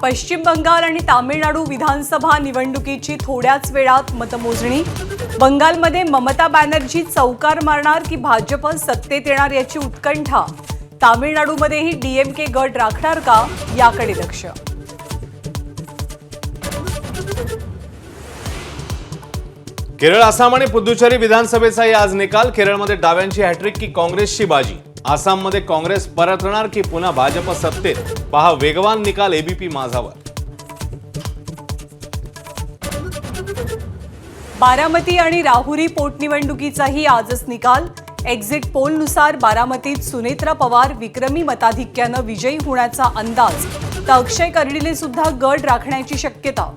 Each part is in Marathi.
पश्चिम बंगाल आणि तामिळनाडू विधानसभा निवडणुकीची थोड्याच वेळात मतमोजणी। बंगालमध्ये ममता बॅनर्जी चौकार मारणार की भाजप सत्तेत येणार याची उत्कंठा। तामिळनाडूमध्येही डीएमके गट राखणार का याकडे लक्ष। केरळ, आसाम आणि पुदुच्चेरी विधानसभेचाही आज निकाल। केरळमध्ये डाव्यांची हॅट्रिक की काँग्रेसची बाजी। आसाममध्ये काँग्रेस परतणार की पुन्हा भाजप सत्तेत, पहा वेगवान निकाल एबीपी माझावर। बारामती आणि राहुरी पोटनिवडणुकीचाही आजच निकाल। एक्झिट पोलनुसार बारामतीत सुनेत्रा पवार विक्रमी मताधिक्यानं विजयी होण्याचा अंदाज, तर अक्षय कर्डिले सुद्धा गड राखण्याची शक्यता।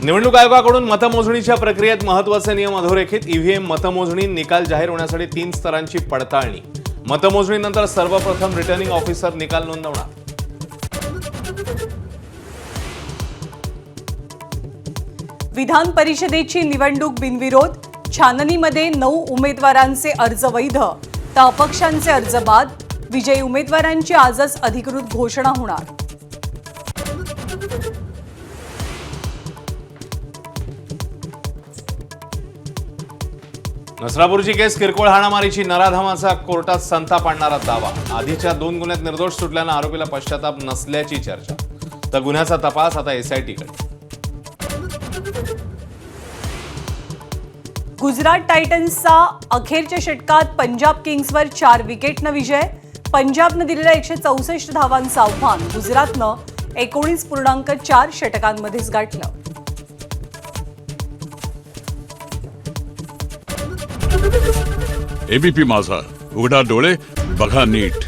निवडणूक आयोगाकडून मतमोजणीच्या प्रक्रियेत महत्त्वाचे नियम अधोरेखित। ईव्हीएम मतमोजणी निकाल जाहीर होण्यासाठी 3 स्तरांची पडताळणी। मतमोजणीनंतर सर्वप्रथम रिटर्निंग ऑफिसर निकाल नोंदवणार। विधान परिषदेची निवडणूक बिनविरोध। छाननीमध्ये 9 उमेदवारांचे अर्ज वैध, तर अपक्षांचे अर्ज बाद। विजयी उमेदवारांची आजच अधिकृत घोषणा होणार। नसरापूरची केस किरकोळ हाणामारीची, नराधमाचा कोर्टात संताप आणणारा दावा। आधीच्या 2 गुन्ह्यात निर्दोष सुटल्यानं आरोपीला पश्चाताप नसल्याची चर्चा, तर गुन्ह्याचा तपास आता एसआयटीकडे। गुजरात टायटन्सचा अखेरच्या षटकात पंजाब किंग्सवर 4 विकेटनं विजय। पंजाबनं दिलेल्या 164 धावांचं आव्हान गुजरातनं 19.4 षटकांमध्येच गाठलं। एबीपी माझा, उघडा डोळे बघा नीट।